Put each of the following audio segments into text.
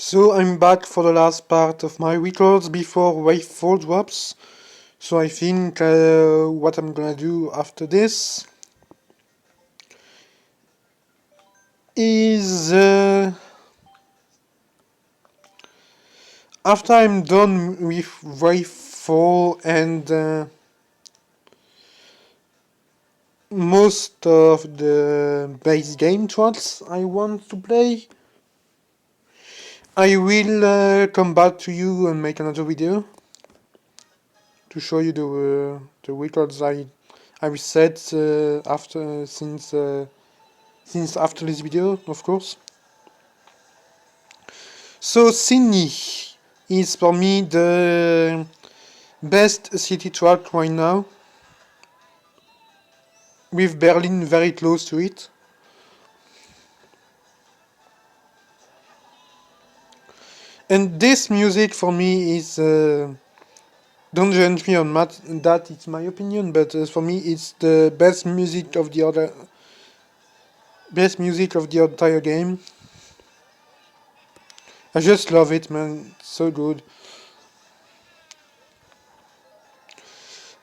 So I'm back for the last part of my records before Wave 4 drops. So I think what I'm gonna do after this is after I'm done with Wave 4 and most of the base game tracks I want to play, I will come back to you and make another video to show you the records I set after since after this video, of course. So Sydney is for me the best city track right now, with Berlin very close to it. And this music for me is don't judge me on that, it's my opinion, but for me it's the best music of the entire game. I just love it, man. It's so good.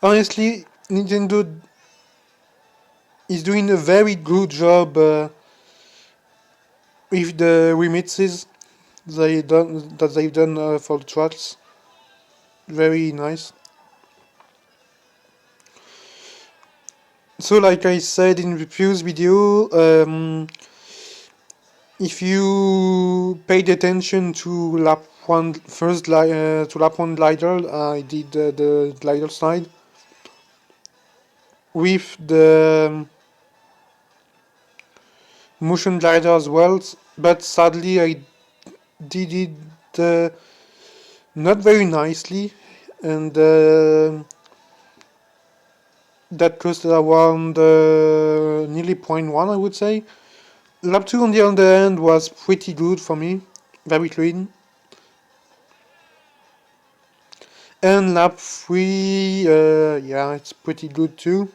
Honestly, Nintendo is doing a very good job with the remixes they've done for the tracks. Very nice. So, like I said in the previous video, if you paid attention to lap one to lap one glider, I did the glider side with the motion glider as well, but sadly I did it not very nicely, and that costed around nearly 0.1, I would say. Lap 2 on the other end was pretty good for me, very clean. And lap 3, yeah, it's pretty good too.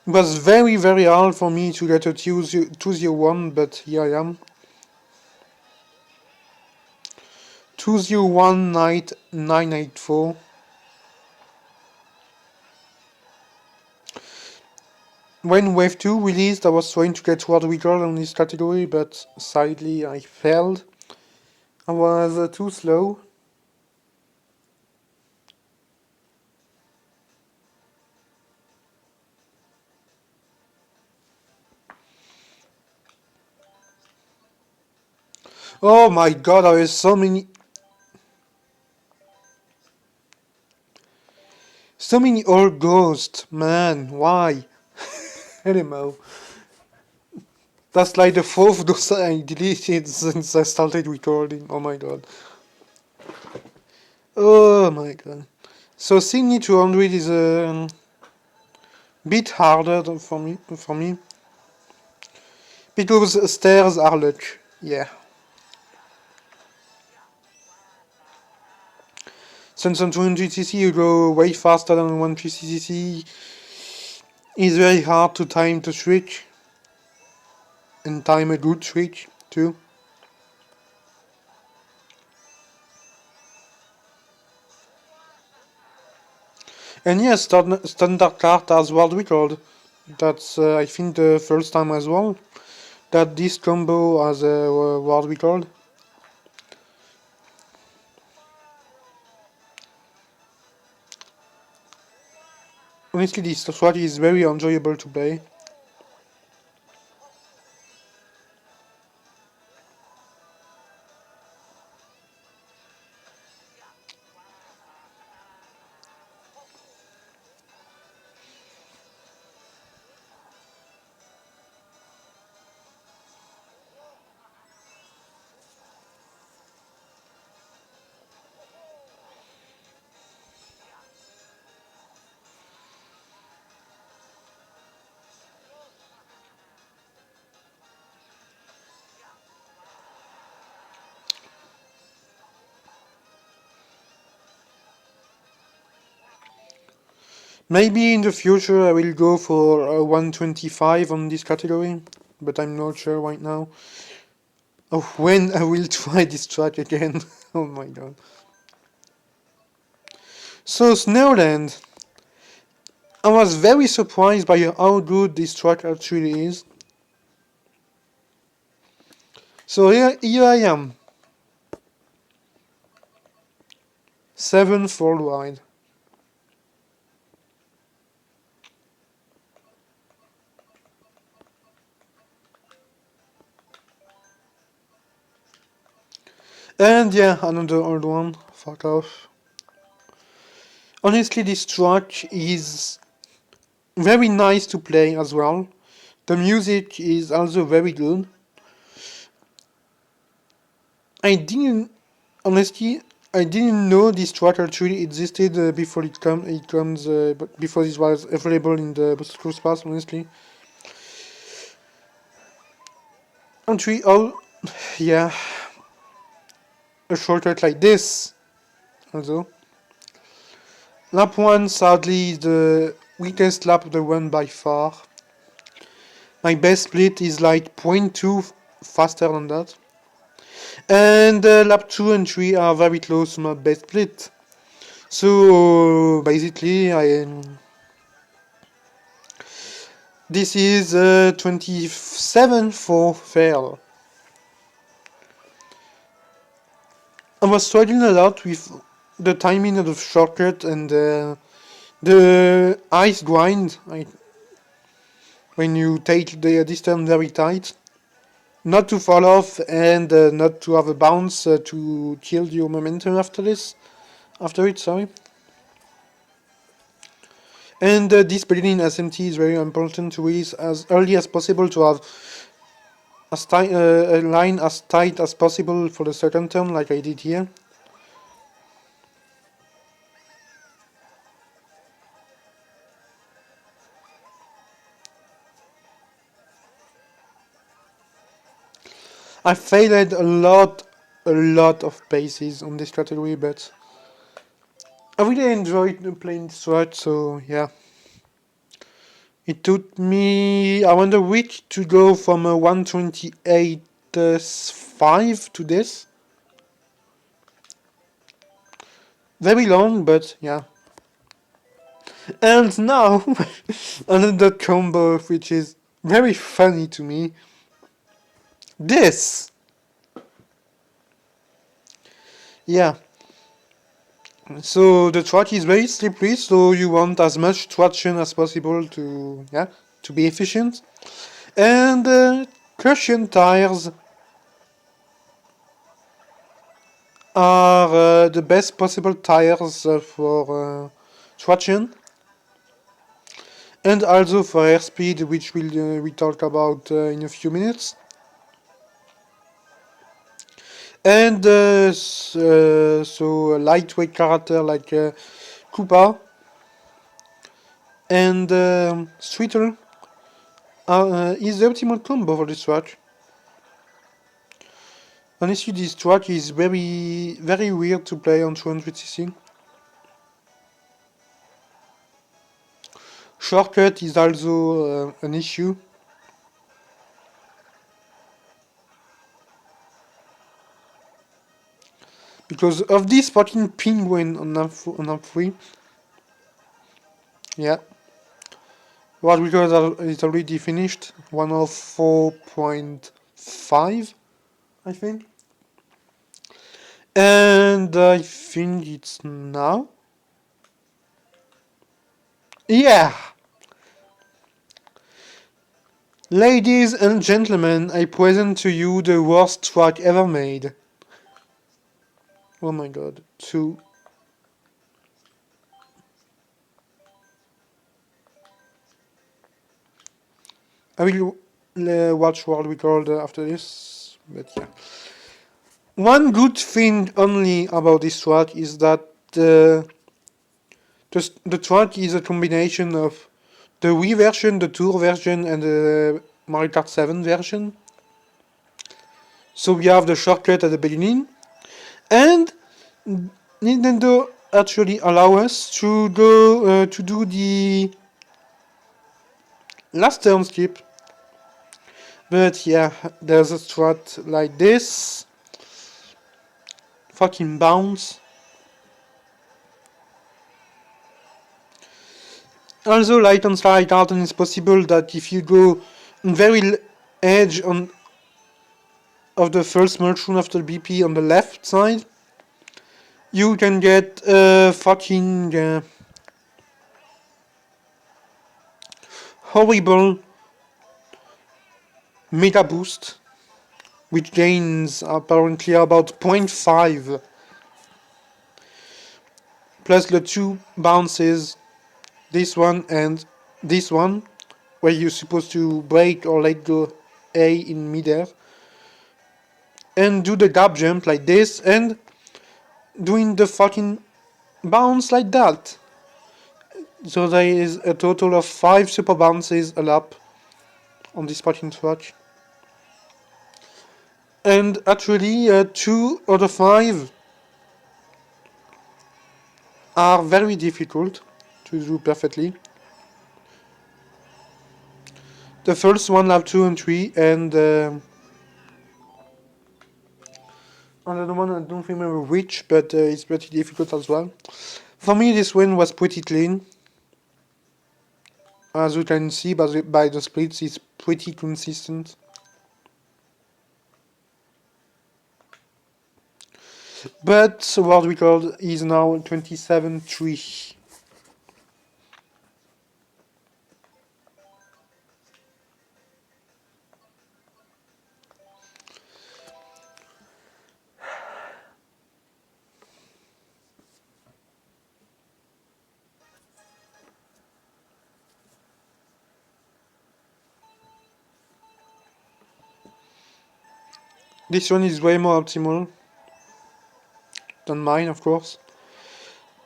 It was very hard for me to get a 201, but here I am. 201.984. When Wave 2 released, I was trying to get world record on this category, but sadly I failed. I was too slow. Oh my god, there is so many old ghosts, man, why? Anyway, that's like the fourth dose I deleted since I started recording, oh my god. Oh my god. So Sydney 200 is a bit harder for me, because stairs are luck, yeah. Since on 200cc you go way faster than 150cc, it's very hard to time the switch, and time a good switch too. And yes, standard card as world record. That's I think the first time as well that this combo has a world record. Honestly, this strategy is very enjoyable to play. Maybe in the future I will go for 125 on this category, but I'm not sure right now. of when I will try this track again. Oh my god. So Snowland, I was very surprised by how good this track actually is. So here I am, 7th worldwide. And yeah, another old one, fuck off. Honestly, this track is very nice to play as well. The music is also very good. I didn't, honestly, I didn't know this track actually existed before before this was available in the Cruise Pass, honestly. Actually, yeah, a shortcut like this, also. Lap 1, sadly, is the weakest lap of the run by far. My best split is like 0.2 faster than that. And lap 2 and 3 are very close to my best split. So basically, this is 27 for fail. I was struggling a lot with the timing of the shortcut and the ice grind. When you take the distance very tight, not to fall off and not to have a bounce to kill your momentum after it, sorry. And this beginning SMT is very important to release as early as possible to have a line as tight as possible for the second turn, like I did here. I failed a lot of paces on this category, but I really enjoyed playing this track, so yeah. It took me around a week to go from a 128.5 to this. Very long, but yeah. And now, another combo which is very funny to me. This! Yeah. So the track is very slippery, so you want as much traction as possible to be efficient. And cushion tires are the best possible tires for traction, and also for airspeed, which we talk about in a few minutes. And so a lightweight character like Koopa and Streeter is the optimal combo for this track. Honestly, this track is very, very weird to play on 200cc. Shortcut is also an issue. Because of this fucking penguin on lap 3. Yeah. Well, because it's already finished. 104.5, I think. And I think it's now. Yeah! Ladies and gentlemen, I present to you the worst track ever made. Oh my god. I will watch World Record after this, but yeah. One good thing only about this track is that the track is a combination of the Wii version, the Tour version, and the Mario Kart 7 version. So we have the shortcut at the beginning, and Nintendo actually allow us to go to do the last turn skip But yeah, there's a strat like this. Fucking bounce. Also, light on slide Arden is possible that if you go very edge on of the first mushroom after BP on the left side, you can get a fucking horrible meta boost, which gains apparently about 0.5 plus the two bounces, this one and this one, where you're supposed to break or let go A in midair, and do the gap jump like this, and doing the fucking bounce like that. So there is a total of 5 super bounces a lap on this fucking track. And actually, 2 out of 5 are very difficult to do perfectly. The first one, lap 2 and 3, and another one I don't remember which, but it's pretty difficult as well. For me, this win was pretty clean. As you can see by the splits, it's pretty consistent. But world record is now 27.3. This one is way more optimal than mine, of course.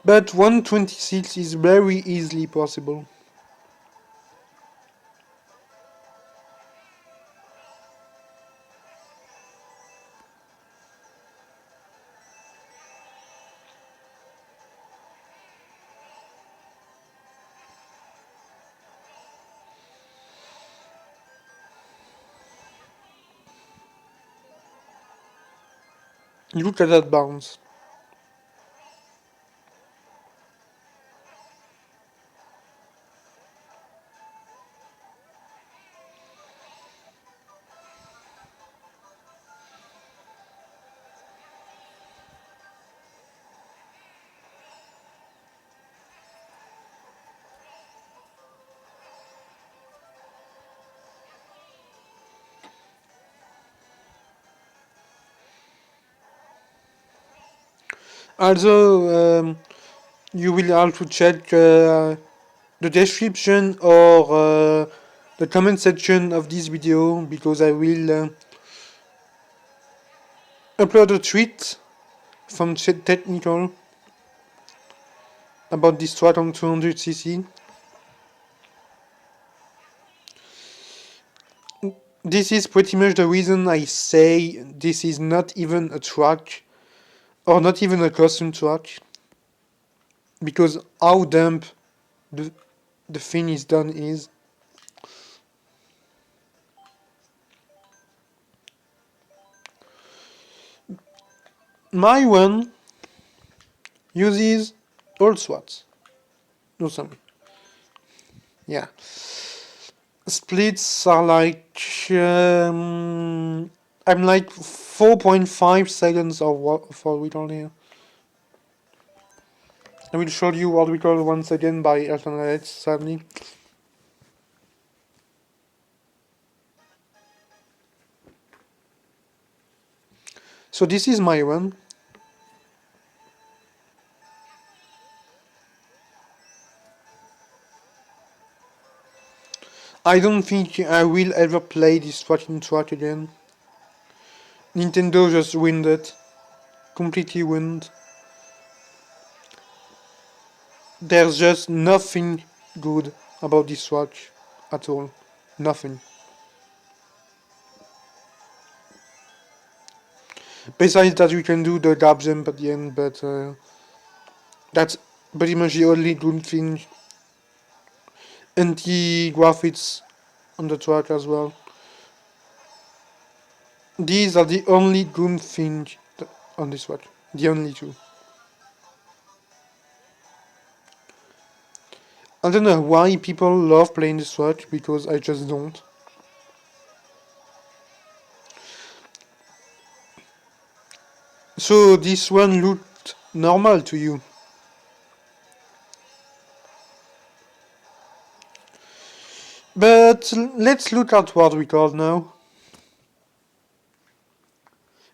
But 126 is very easily possible. Look at that bounce. Also, you will have to check the description or the comment section of this video, because I will upload a tweet from Technical about this strat on 200cc. This is pretty much the reason I say this is not even a track, or not even a custom track, because how dumb the thing is done is. My one uses all swats. No, some. Yeah. Splits are like I'm like 4.5 seconds for return here. I will show you world record once again by alternate sadly. So this is my one. I don't think I will ever play this fucking track again. Nintendo just ruined it. Completely ruined. There's just nothing good about this track at all. Nothing. Besides that, you can do the gap jump at the end, but that's pretty much the only good thing. Anti-graphics on the track as well. These are the only good things on this watch. The only two. I don't know why people love playing this watch, because I just don't. So this one looked normal to you. But let's look at world record now.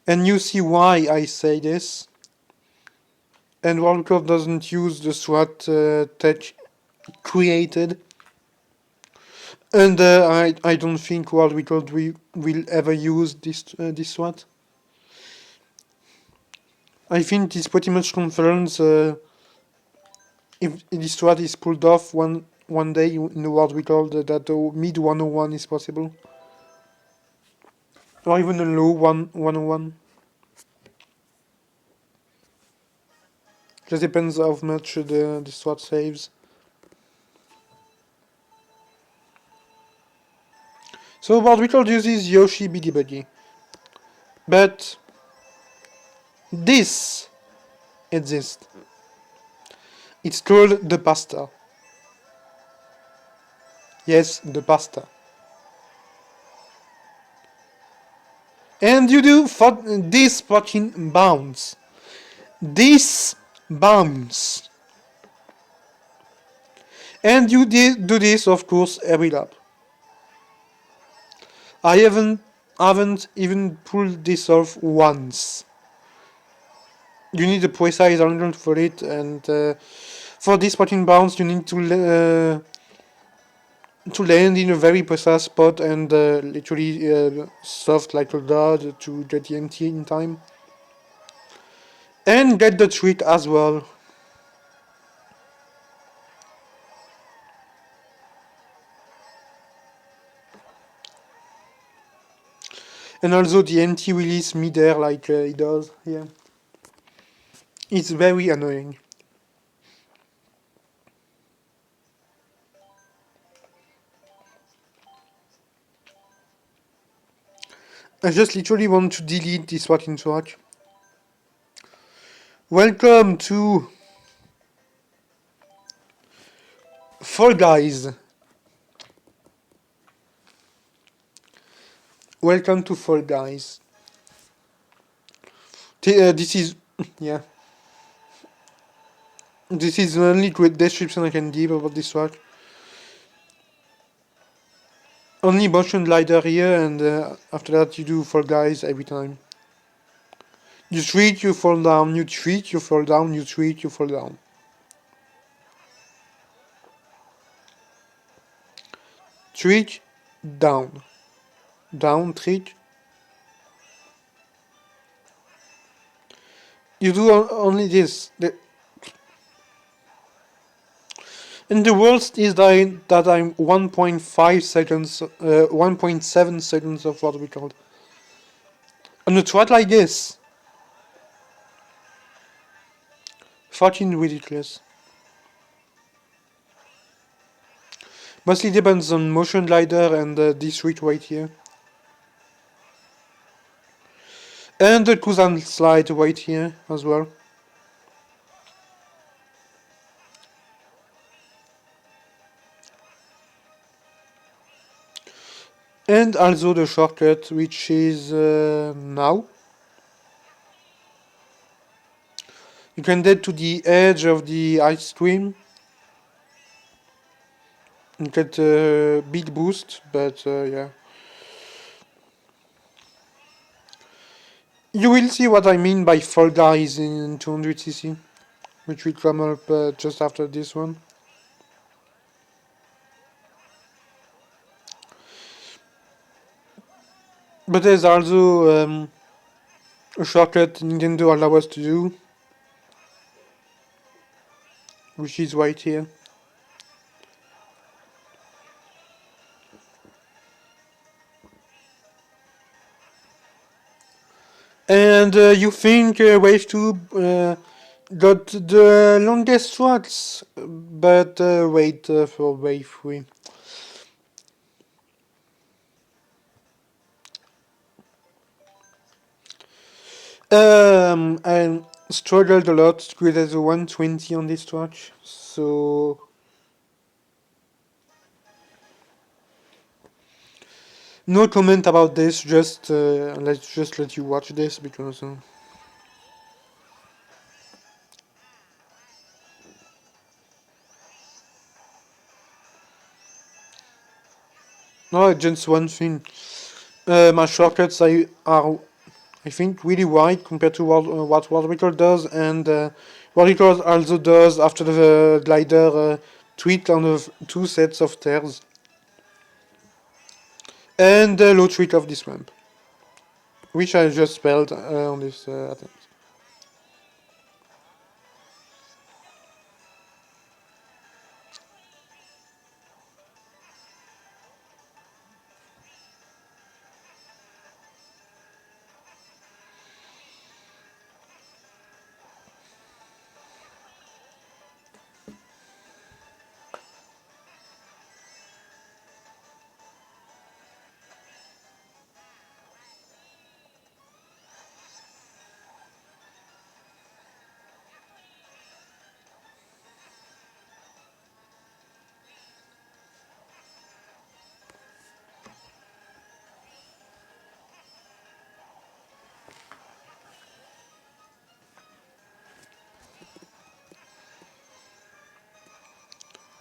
And you see why I say this. And world record doesn't use the SWAT tech created. And I don't think world record will ever use this SWAT. I think this pretty much confirms if this SWAT is pulled off one day in the world record, that the mid 101 is possible. Or even a low 101. Just depends how much the SWAT saves. So world record uses Yoshi Biddy Buggy. But this exists. It's called the pasta. Yes, the pasta. And you do for this fucking bounce. This bounce. And you do this, of course, every lap. I haven't even pulled this off once. You need a precise angle for it, and for this fucking bounce, you need to land in a very precise spot and literally soft like a dud to get the MT in time. And get the trick as well. And also the MT release mid-air like it does here. It's very annoying. I just literally want to delete this fucking track. Welcome to Fall Guys. Welcome to Fall Guys. This is, yeah. This is the only great description I can give about this track. Only motion glider here, and after that you do Fall Guys every time. You tweak, you fall down, you tweak, you fall down, you tweak, you fall down. Tweak, down. Down, tweak. You do only this. And the worst is that I'm 1.5 seconds, 1.7 seconds of what we called. On a track like this. Fucking ridiculous. Mostly depends on motion glider and this route right here. And the cruise and slide right here as well. And also the shortcut, which is now. You can get to the edge of the ice cream. You get a big boost, but yeah. You will see what I mean by Fall Guys in 200cc, which will come up just after this one. But there's also a shortcut Nintendo allows us to do, which is right here. And you think Wave 2 got the longest tracks, but wait for Wave 3. I struggled a lot to get as a 120 on this watch, so no comment about this. Just let's just let you watch this because no, just one thing. My shortcuts are I think really wide compared to what World Record does, and World Record also does after the glider tweak on the two sets of stairs and the low tweak of this ramp, which I just spelled on this attempt.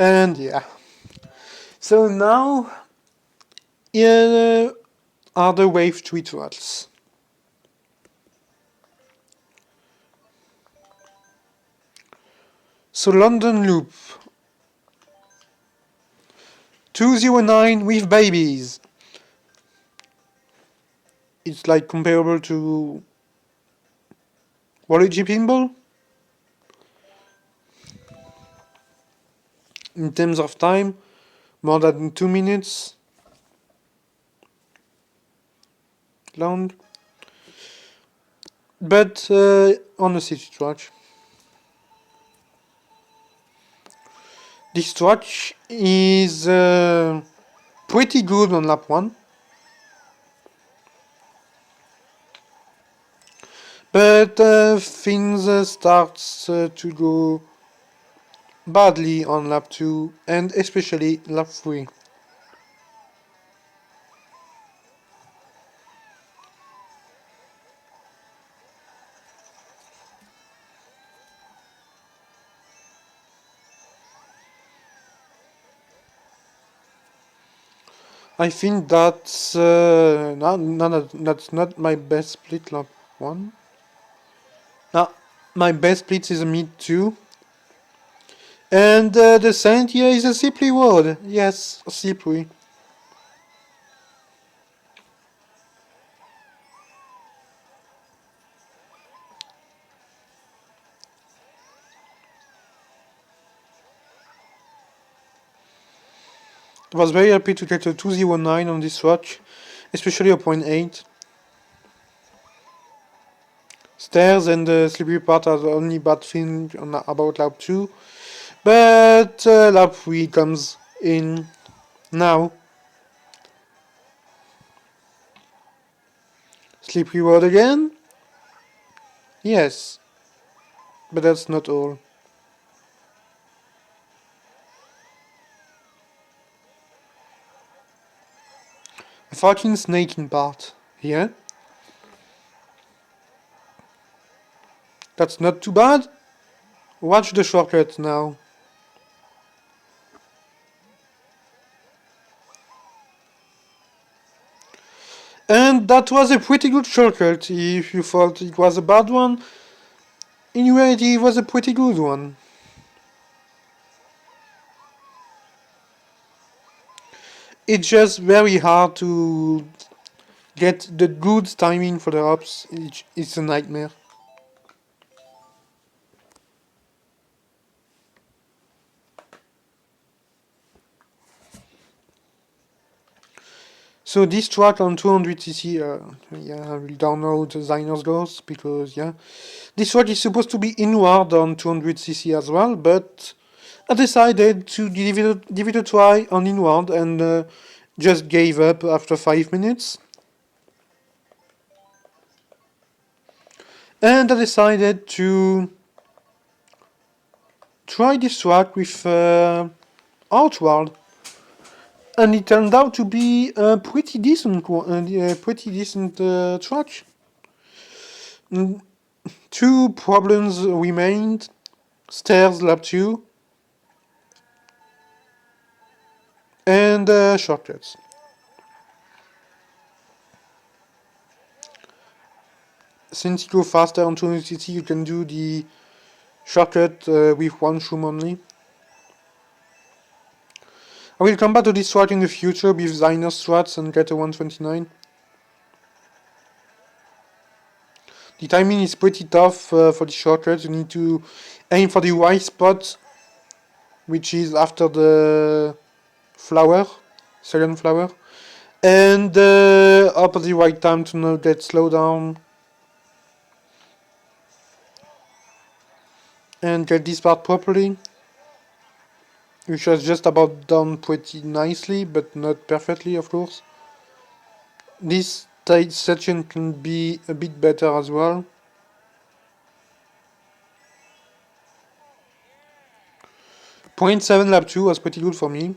And yeah, so now here are the wave tweet routes. So London Loop 209 with babies. It's like comparable to Waluigi Pinball in terms of time, more than 2 minutes long, but on a city track. This track is pretty good on lap 1, but things starts to go badly on lap 2 and especially lap 3. I think that's that's not my best split lap 1. Now, my best split is a mid 2. And the saint here is a Slippery word. Yes, Slippery. I was very happy to get a 209 on this watch, especially a 0.8. Stairs and the slippery part are the only bad thing about lap 2. But lap 3 comes in now. Slippery word again? Yes, but that's not all. A fucking snaking part here. That's not too bad. Watch the shortcut now. And that was a pretty good shortcut. If you thought it was a bad one, in reality it was a pretty good one. It's just very hard to get the good timing for the hops. It's a nightmare. So this track on 200cc, yeah, I will download the Zynos Ghost because, yeah, this track is supposed to be inward on 200cc as well, but I decided to give it a try on inward and just gave up after 5 minutes. And I decided to try this track with Outward, and it turned out to be a pretty decent track. Two problems remained: stairs lap 2 and shortcuts. Since you go faster on 200cc, you can do the shortcut with one shroom only. I will come back to this strat in the future with Zyner strats and get a 129. The timing is pretty tough for the shortcut. You need to aim for the right spot, which is after the flower, second flower, and up at the right time to not get slowed down and get this part properly, which was just about done pretty nicely, but not perfectly, of course. This tight section can be a bit better as well. .7 lap 2 was pretty good for me.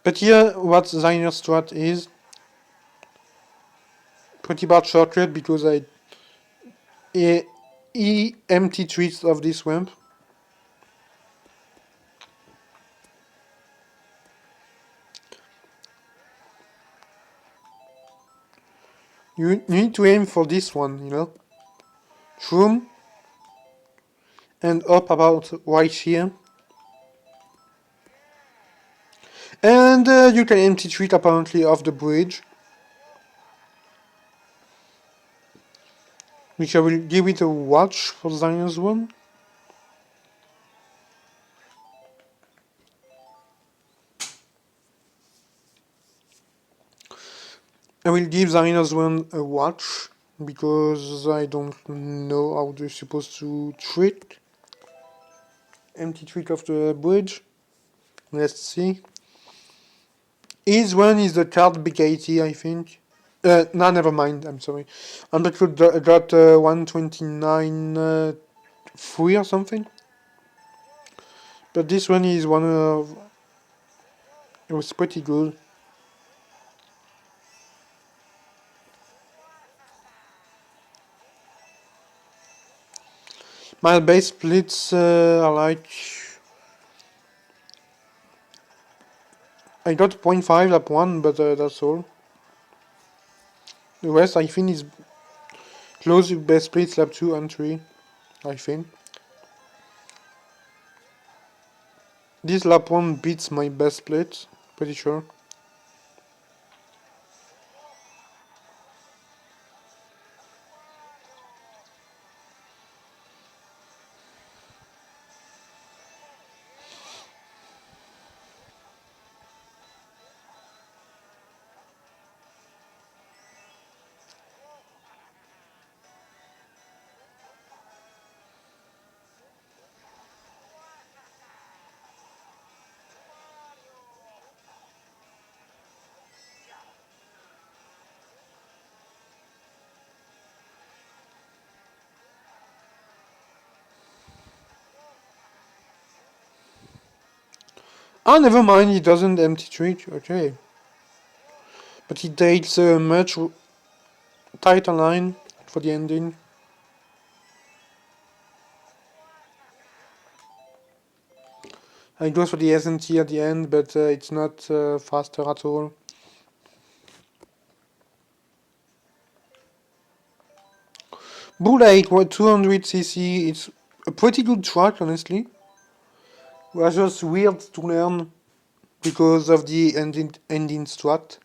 But here what Zyner strat is: pretty bad shortcut because I empty treats of this ramp. You need to aim for this one, you know. Shroom and up about right here. And you can empty treat apparently off the bridge, which I will give it a watch for Zyner's one. I will give Zyner's one a watch because I don't know how they're supposed to treat. Empty treat off the bridge. Let's see. His one is the card Big 80, I think. No, never mind, I'm sorry. Undercooked got 129 free or something. But this one is one of... It was pretty good. My base splits are like... I got 0.5 lap 1, but that's all. The rest I think is close with base splits lap 2 and 3, I think. This lap 1 beats my best split, pretty sure. Ah, never mind, he doesn't empty trick, okay. But he takes a much tighter line for the ending. It goes for the SNT at the end, but it's not faster at all. Bull 8, 200cc, it's a pretty good track, honestly. It was just weird to learn because of the ending strat.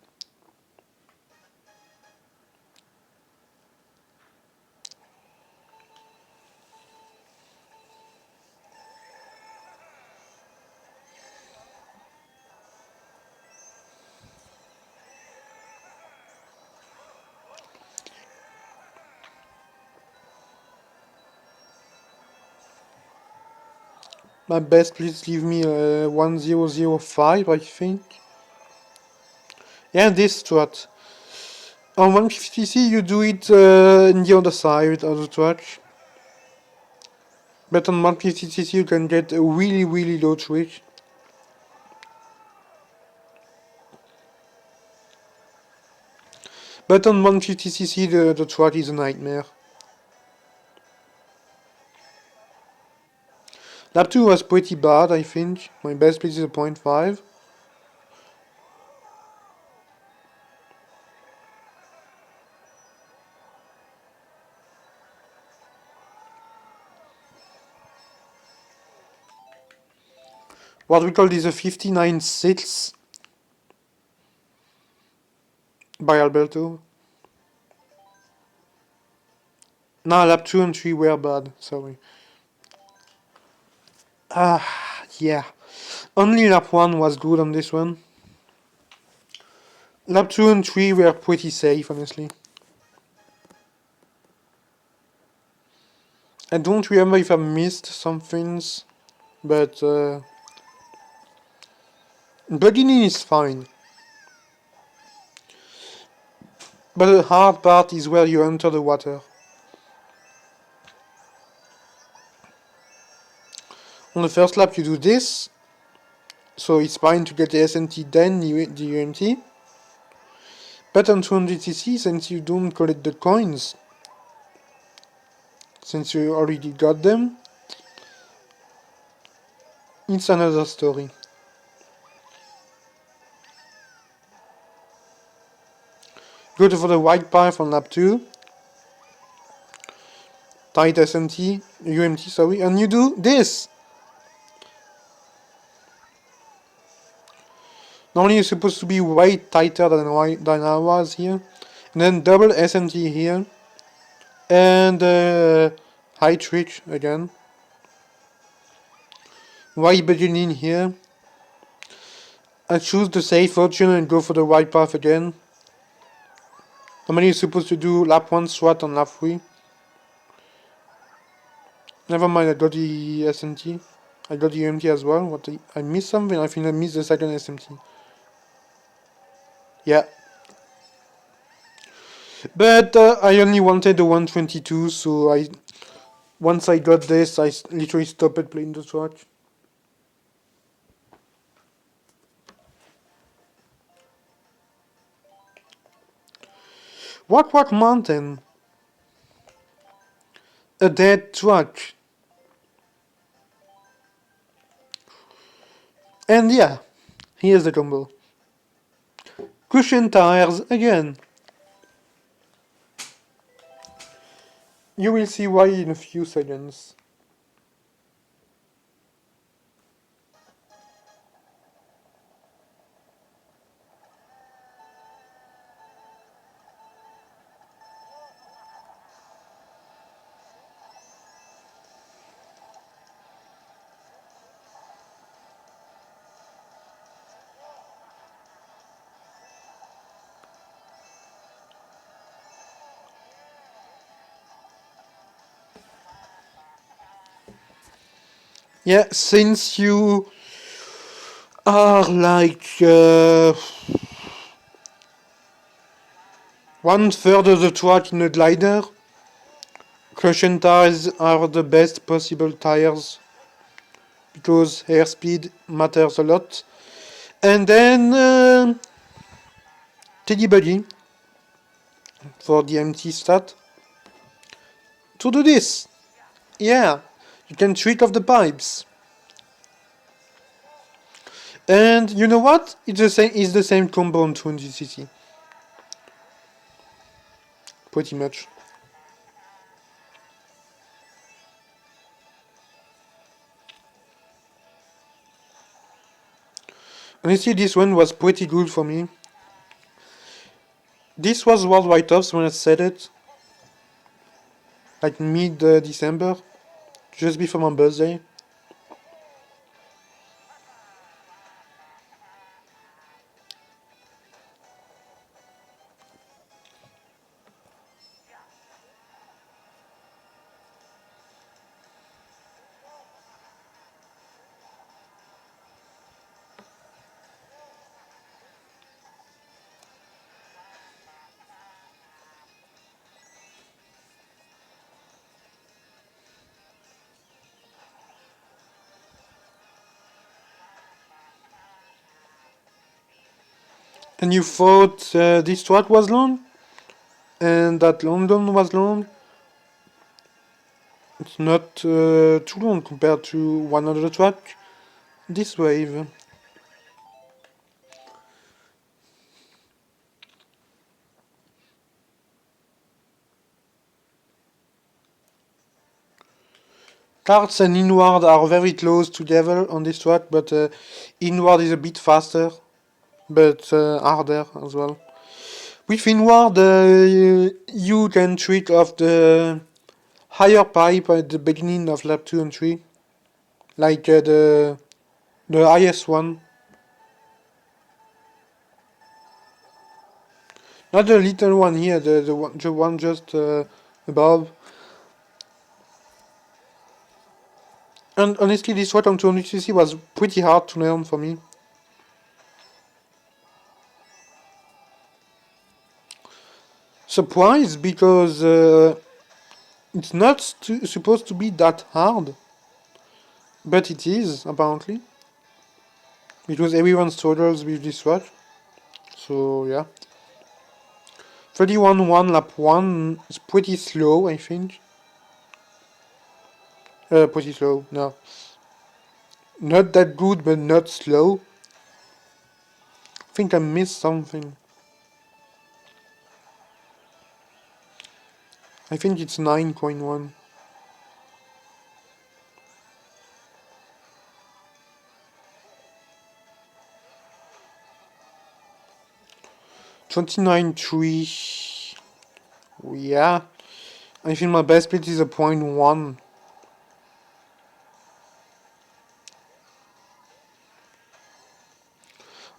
My best, please give me 1005, I think. Yeah, this strat. On 150cc, you do it in the other side of the track. But on 150cc you can get a really low trick. But on 150cc the track is a nightmare. Lap 2 was pretty bad, I think. My best speed is a 0.5. What we call is a 59.6 by Alberto. No, lap 2 and 3 were bad, sorry. Yeah. Only lap 1 was good on this one. Lap 2 and 3 were pretty safe, honestly. I don't remember if I missed some things, but beginning is fine. But the hard part is where you enter the water. On the first lap you do this, so it's fine to get the SNT then the UMT. But on 200cc, since you don't collect the coins, since you already got them, it's another story. Go for the white path on lap 2, tight SMT, UMT, sorry, and you do this! Normally you're supposed to be way tighter than I was here. And then double SMT here. And high trick again. White beginning here. I choose the safe option and go for the white path again. Normally you're supposed to do lap 1 SWAT on lap 3. Never mind, I got the SMT. I got the UMT as well. I missed something? I think I missed the second SMT. Yeah. But I only wanted the 122, so once I got this, I literally stopped playing the track. What mountain? A dead track. And yeah, here's the combo. Cushion tires again. You will see why in a few seconds. Yeah, since you are like 1/3 of the track in a glider, cushion tires are the best possible tires because airspeed matters a lot. And then Teddy Buddy for the MT stat to do this. Yeah, you can trick off the pipes. And you know what? It's the same combo on 200cc. Pretty much. Honestly, this one was pretty good for me. This was World Write-Offs when I said it. Like mid-December. Just before my birthday. And you thought this track was long? And that London was long? It's not too long compared to one other track. This wave. Cards and inward are very close together on this track, but inward is a bit faster, but harder as well. With inward, you can trick off the higher pipe at the beginning of lap 2 and 3, like the highest one. Not the little one here, the one just above. And honestly, this track on 200cc was pretty hard to learn for me. Surprised because it's not supposed to be that hard, but it is apparently, because everyone struggles with this track. So yeah, 31.1 lap 1 is pretty slow, I think. Pretty slow, no. Not that good, but not slow. I think I missed something. I think it's 9.1. $29.3. Yeah. I think my best split is a 0.1.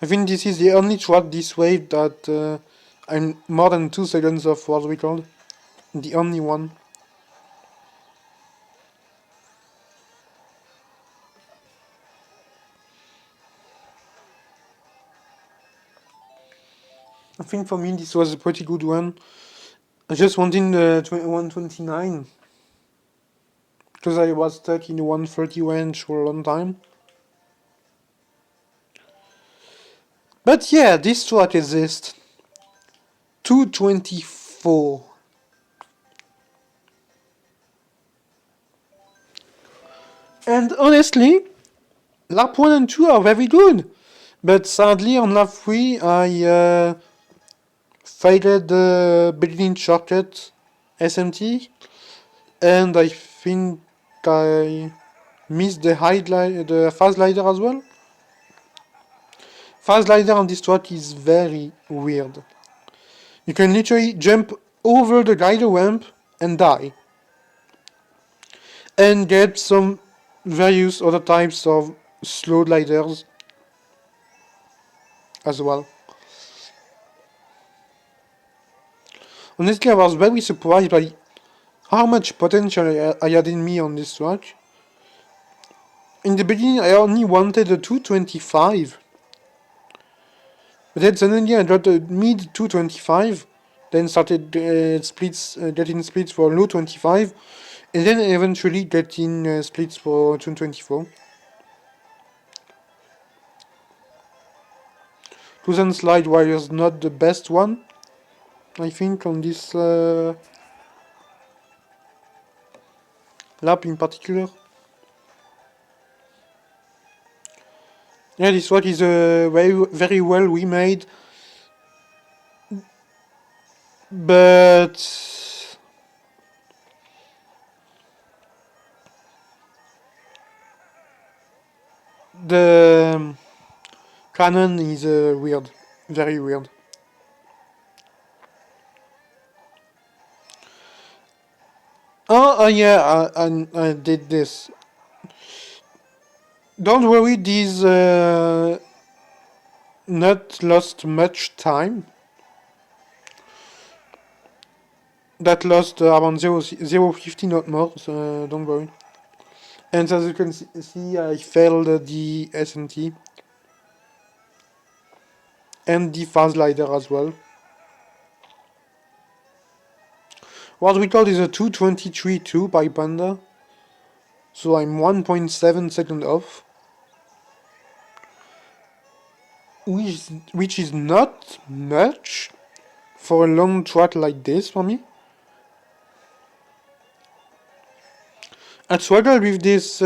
I think this is the only track this wave that I'm more than 2 seconds off world record. The only one. I think for me this was a pretty good one. I just wanted 129 because I was stuck in the 130 range for a long time. But yeah, this track exists. 224. And honestly, lap 1 and 2 are very good. But sadly on lap 3 I failed the beginning shortcut SMT, and I think I missed the fast glider as well. Fast glider on this track is very weird. You can literally jump over the glider ramp and die. And get some various other types of slow gliders as well. Honestly, I was very surprised by how much potential I had in me on this track. In the beginning, I only wanted a 225. But then suddenly I got a mid 225, then started getting splits for low 25, and then eventually getting splits for 224. Tucson slide was not the best one, I think, on this lap in particular. Yeah, this track is very well remade, but the canon is weird, very weird. Oh yeah, I did this. Don't worry, these not lost much time. That lost around 0.50, not more, so don't worry. And as you can see, I failed the SNT and the fast glider as well. What we call is a 223.2 by Panda, so I'm 1.7 seconds off. which is not much for a long track like this for me. I struggle with this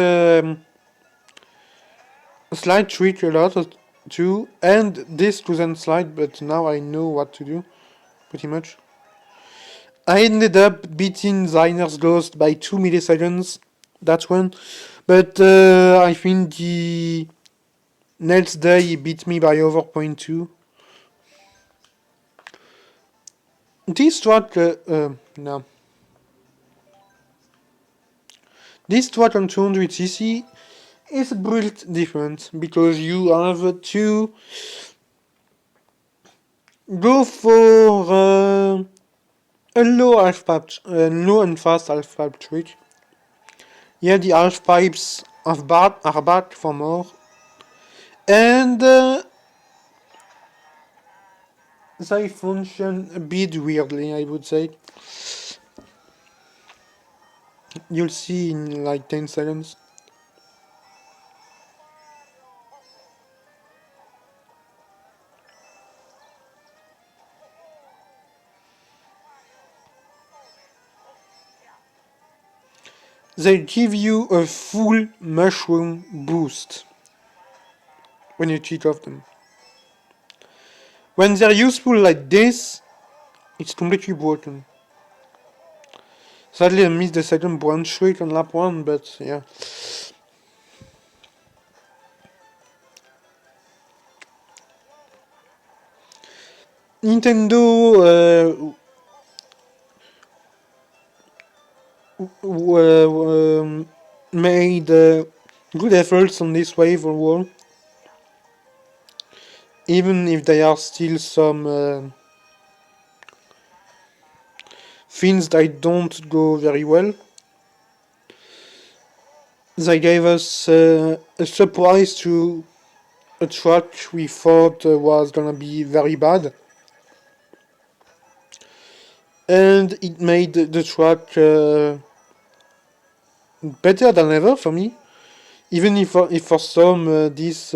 slide trick a lot too, and this doesn't slide, but now I know what to do, pretty much. I ended up beating Zainer's Ghost by 2 milliseconds, that one, but I think the next day he beat me by over 0.2. This track, no. This track on 200cc is built different, because you have to go for a low and fast half pipe trick. Yeah, the half pipes are back for more, and they function a bit weirdly, I would say. You'll see in like 10 seconds. They give you a full mushroom boost when you cheat off them. When they're useful like this, it's completely broken. Sadly, I missed the second branch trick on lap 1, but yeah. Nintendo made good efforts on this wave overall, even if there are still some things that don't go very well. They gave us a surprise to a track we thought was gonna be very bad, and it made the track better than ever for me. Even if for some this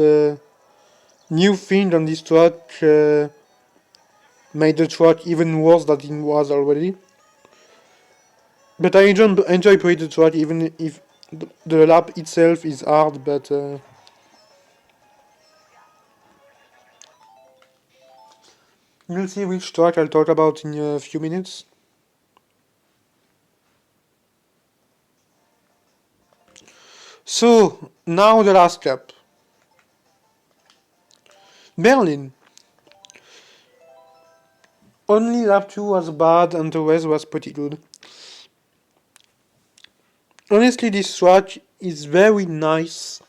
new thing on this track made the track even worse than it was already. But I enjoy playing the track even if the lap itself is hard, but we'll see which track I'll talk about in a few minutes. So, now the last lap. Berlin. Only lap 2 was bad and the rest was pretty good. Honestly, this track is very nice.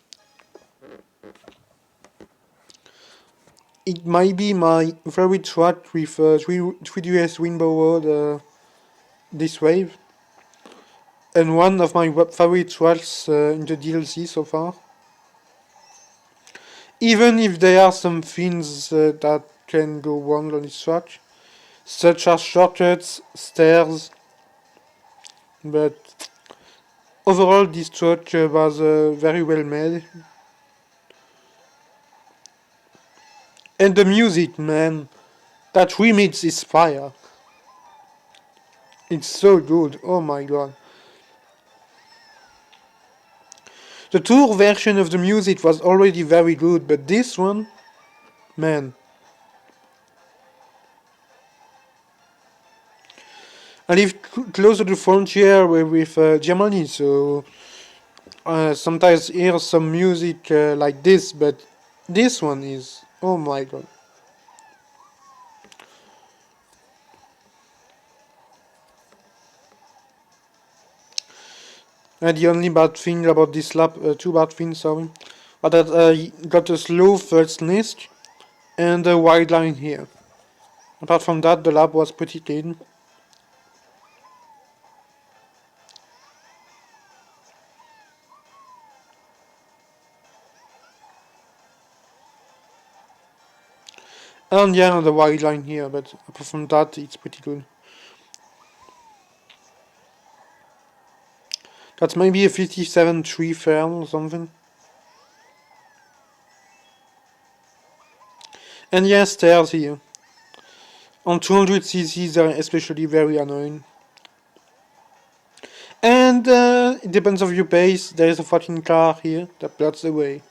It might be my favorite track with 3DS Rainbow this wave. And one of my favorite tracks in the DLC so far. Even if there are some things that can go wrong on this track, such as shortcuts, stairs, but overall this track was very well made. And the music, man, that remix is fire. It's so good, oh my god. The tour version of the music was already very good, but this one, man. I live close to the frontier with Germany, so sometimes hear some music like this, but this one is, oh my god. And the only bad thing about this lap, two bad things, sorry, are that I got a slow first nist and a wide line here. Apart from that, the lap was pretty clean. And yeah, the wide line here, but apart from that, it's pretty good. That's maybe a 57.3 fair or something. And yes, stairs here. On 200cc they're especially very annoying. And it depends on your pace, there is a fucking car here that blocks the way.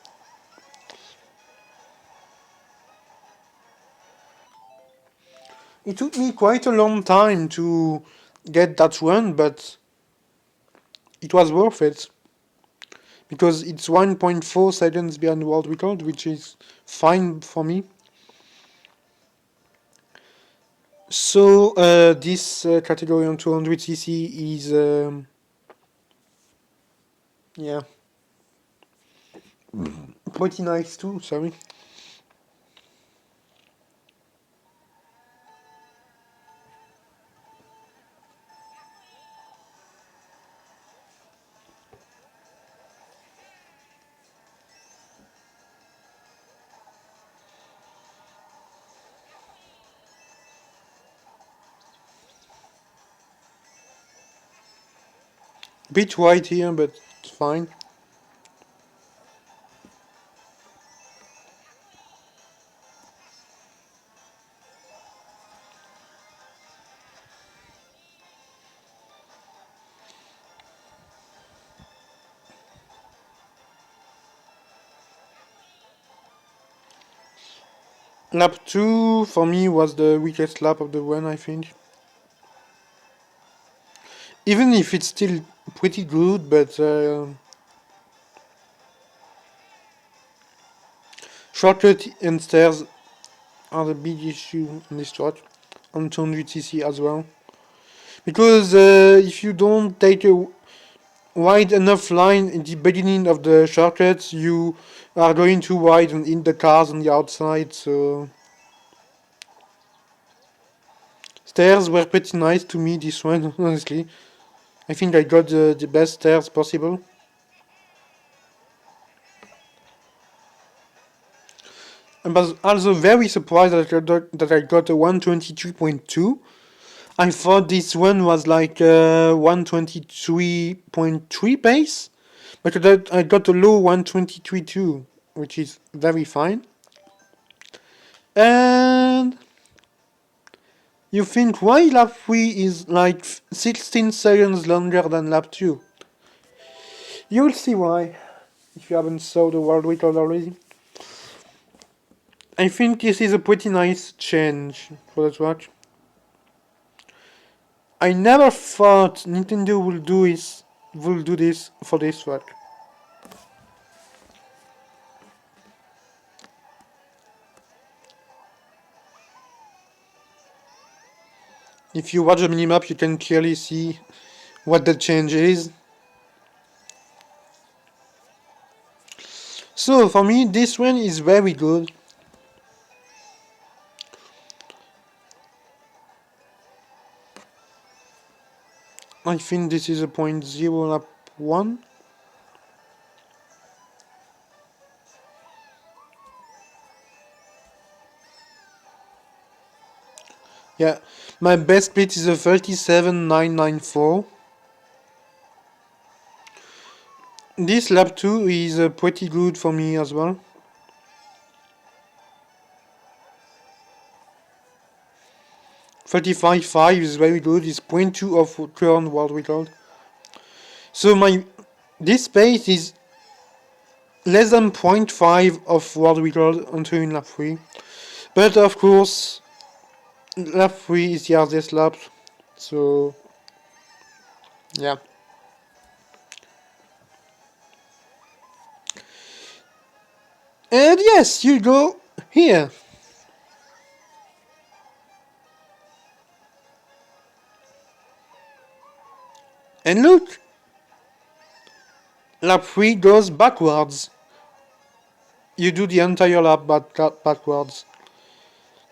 It took me quite a long time to get that run, but it was worth it. Because it's 1.4 seconds behind the world record, which is fine for me. So this category on 200cc is yeah, pretty nice too. Sorry. Bit wide here, but it's fine. Lap 2 for me was the weakest lap of the run, I think. Even if it's still pretty good, but shortcut and stairs are the big issue on this track, on 200cc as well. Because if you don't take a wide enough line in the beginning of the shortcuts, you are going too wide and in the cars on the outside, so... Stairs were pretty nice to me this one, honestly. I think I got the best stairs possible. I was also very surprised that I got a 123.2. I thought this one was like 123.3 pace, but I got a low 123.2, which is very fine. And you think why lap 3 is like 16 seconds longer than lap 2? You'll see why, if you haven't saw the world record already. I think this is a pretty nice change for the track. I never thought Nintendo will do this for this track. If you watch the minimap, you can clearly see what the change is. So for me, this one is very good. I think this is a 0.0 lap 1. Yeah, my best split is a 37.994. This lap 2 is pretty good for me as well. 35.5 is very good, it's 0.2 of current world record. So this pace is less than 0.5 of world record until in lap 3. But of course, lap 3 is the hardest lap, so yeah. And yes, you go here. And look! Lap 3 goes backwards. You do the entire lap backwards.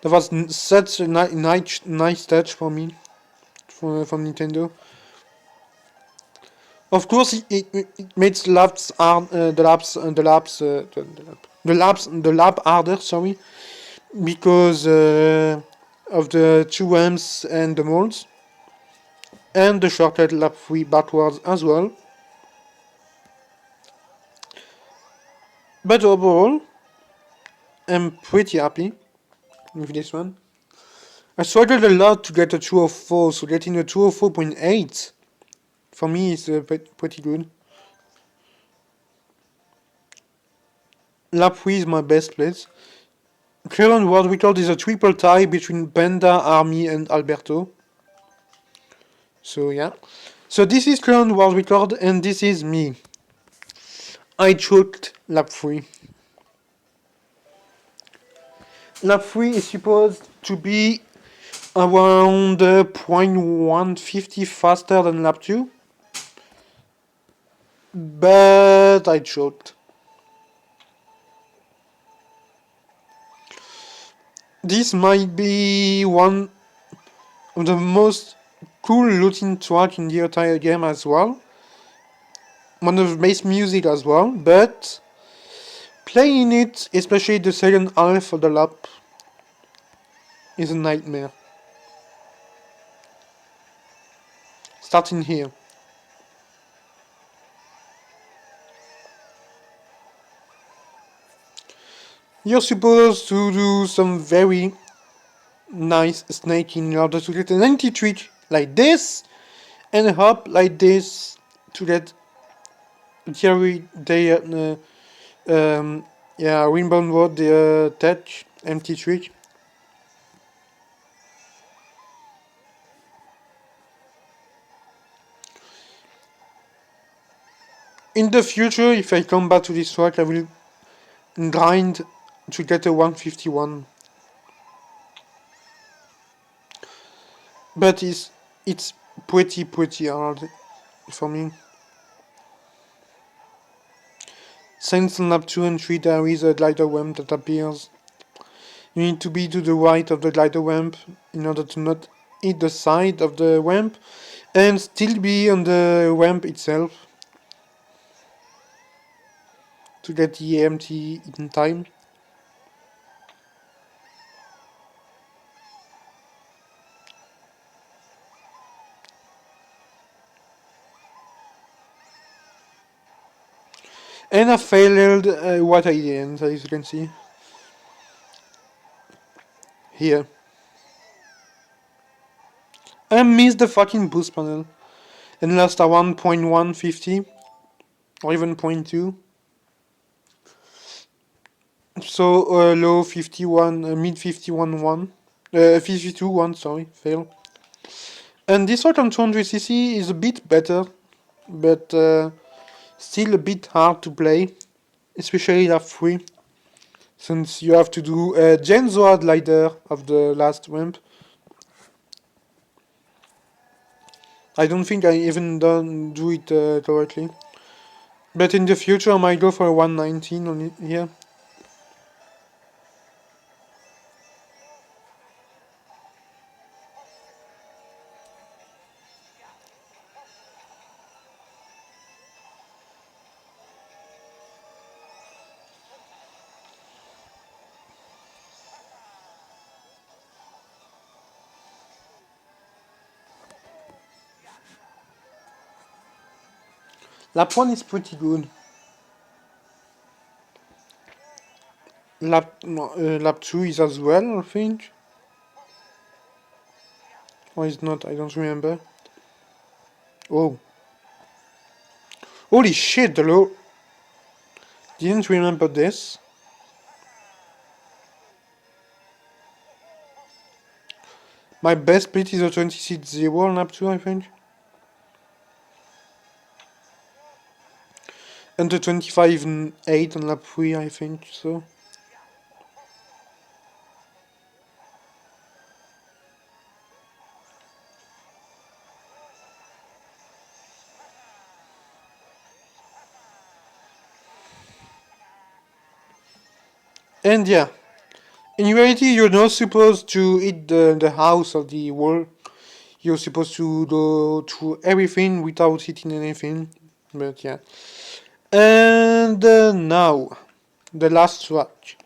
That was such a nice touch for me, from Nintendo. Of course, it makes laps hard, the lap harder. Sorry, because of the two ramps and the molds, and the shortcut lap 3 backwards as well. But overall, I'm pretty happy. with this one. I struggled a lot to get a 204, so getting a 204.8 for me is pretty good. Lap 3 is my best place. Current world record is a triple tie between Benda, Army, and Alberto. So yeah. So this is current world record, and this is me. I choked lap 3. Lap 3 is supposed to be around 0.150 faster than lap 2. But I choked. This might be one of the most cool looting track in the entire game as well. One of the best music as well, but playing it, especially the second half of the lap, is a nightmare. Starting here. You're supposed to do some very nice snaking in order to get an anti-trick like this, and hop like this to get Windbound Road, the touch, empty trick. In the future, if I come back to this track, I will grind to get a 151. But it's pretty hard for me. Since on lap 2 and 3 there is a glider ramp that appears. You need to be to the right of the glider ramp in order to not hit the side of the ramp and still be on the ramp itself to get the empty in time. And I failed what I didn't, as you can see. Here. I missed the fucking boost panel and lost around 0.150 or even 0.2. So low 51, mid 51 1. 52 1, sorry, fail. And this one on 200cc is a bit better, but still a bit hard to play, especially lap 3, since you have to do a Genzoa glider of the last ramp. I don't think I even do it correctly. But in the future I might go for a 119 on it here. Lap 1 is pretty good. Lap 2 is as well, I think. Or is not, I don't remember. Oh. Holy shit, the low. Didn't remember this. My best split is a 26-0 on lap 2, I think. And the 25-8 on lap 3, I think, so. And yeah, in reality, you're not supposed to hit the house of the wall. You're supposed to go through everything without hitting anything. But yeah. And now, the last track.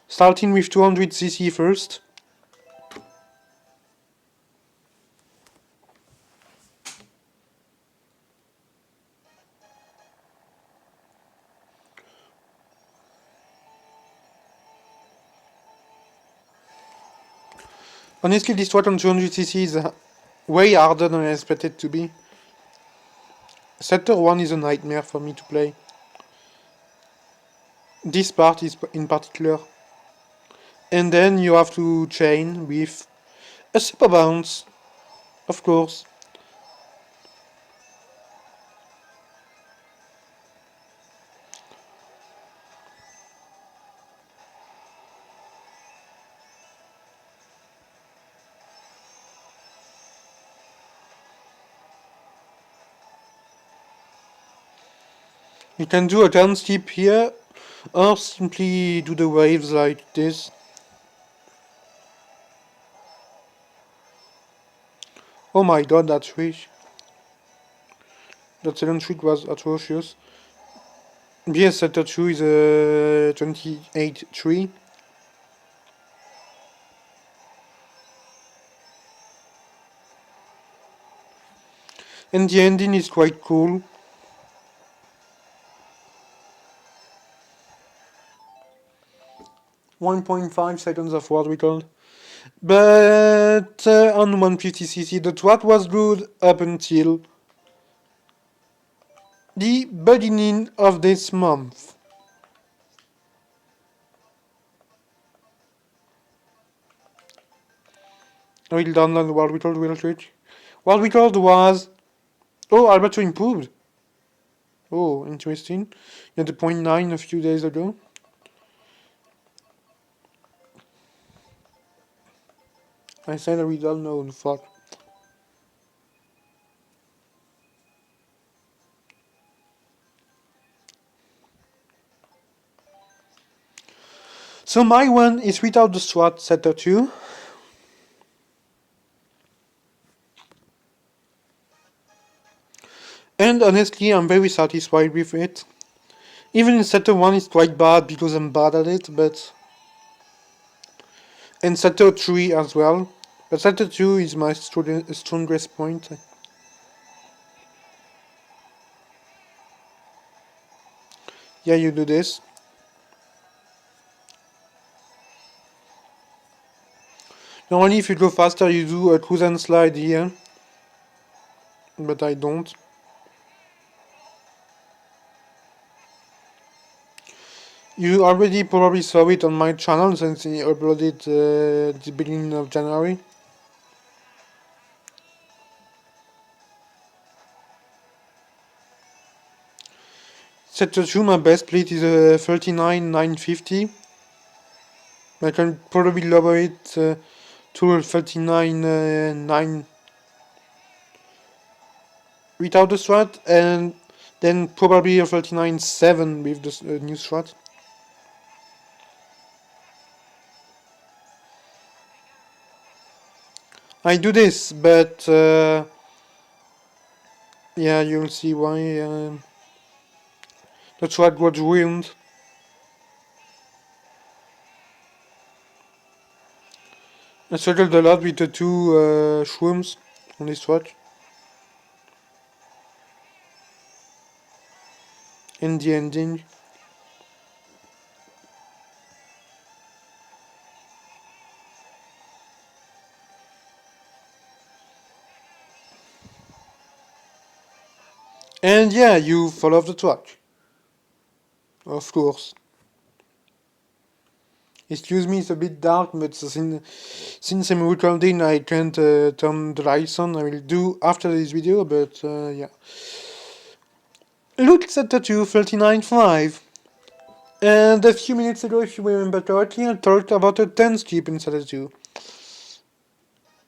Starting with 200cc first. Honestly, this strat on 200cc is way harder than I expected it to be. Sector 1 is a nightmare for me to play. This part is in particular. And then you have to chain with a super bounce, of course. You can do a turn skip here, or simply do the waves like this. Oh my god, that trick. That second trick was atrocious. Yes, sector 2 is a 28-3. And the ending is quite cool. .5 seconds of world record. But on 150cc, the track was good up until the beginning of this month. I will download the world record real quick. World record was... Oh, Alberto improved. Oh, interesting. You had the .9 a few days ago. I said I will download the fuck. So my one is without the strat sector 2. And honestly, I'm very satisfied with it. Even in sector 1 it's quite bad because I'm bad at it, but... And sector 3 as well. But sector 2 is my strongest point. Yeah, you do this. Normally if you go faster you do a cruise and slide here. But I don't. You already probably saw it on my channel since I uploaded the beginning of January. Sector 2, my best split is a 39.950. I can probably lower it to a 39.9 without the strat, and then probably a 39.7 with the new strat. I do this, but yeah, you'll see why the strat was ruined. I struggled a lot with the two shrooms on this strat. In the ending. And yeah, you fall off the track. Of course. Excuse me, it's a bit dark, but since I'm recording, I can't turn the lights on. I will do after this video, but yeah. Look at the 239.5. And a few minutes ago, if you remember correctly, I talked about a 10 skip instead of 2.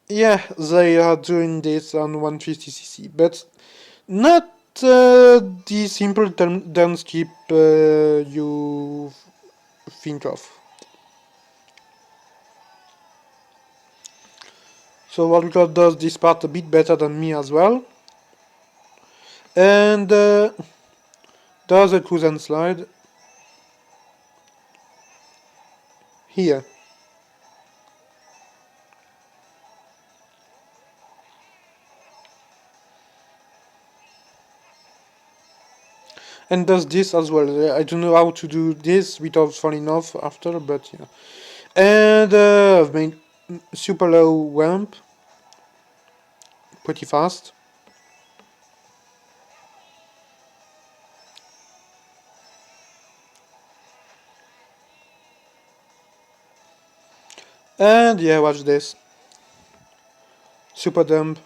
Yeah, they are doing this on 150cc, but not the simple down skip you think of. So Wildcard does this part a bit better than me as well. And does a cruise and slide here. And does this as well. I don't know how to do this without falling off after, but yeah. And I've made super low ramp, pretty fast. And yeah, watch this. Super dump.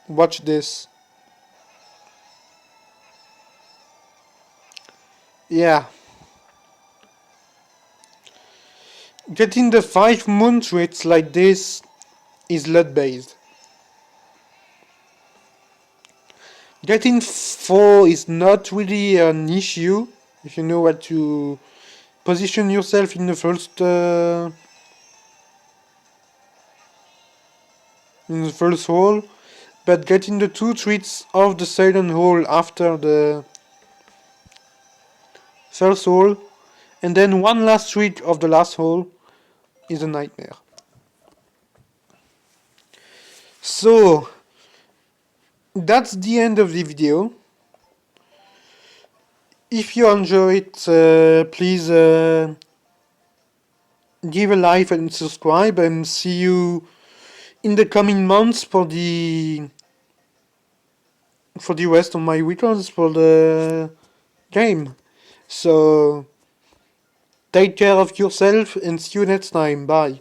Watch this. Yeah. Getting the 5 moon treats like this is LUT based. Getting 4 is not really an issue if you know what to position yourself in the first hole, but getting the 2 treats of the second hole after the first hole, and then one last treat of the last hole is a nightmare. So that's the end of the video. If you enjoy it, please give a like and subscribe, and see you in the coming months for the rest of my records for the game. So take care of yourself and see you next time. Bye.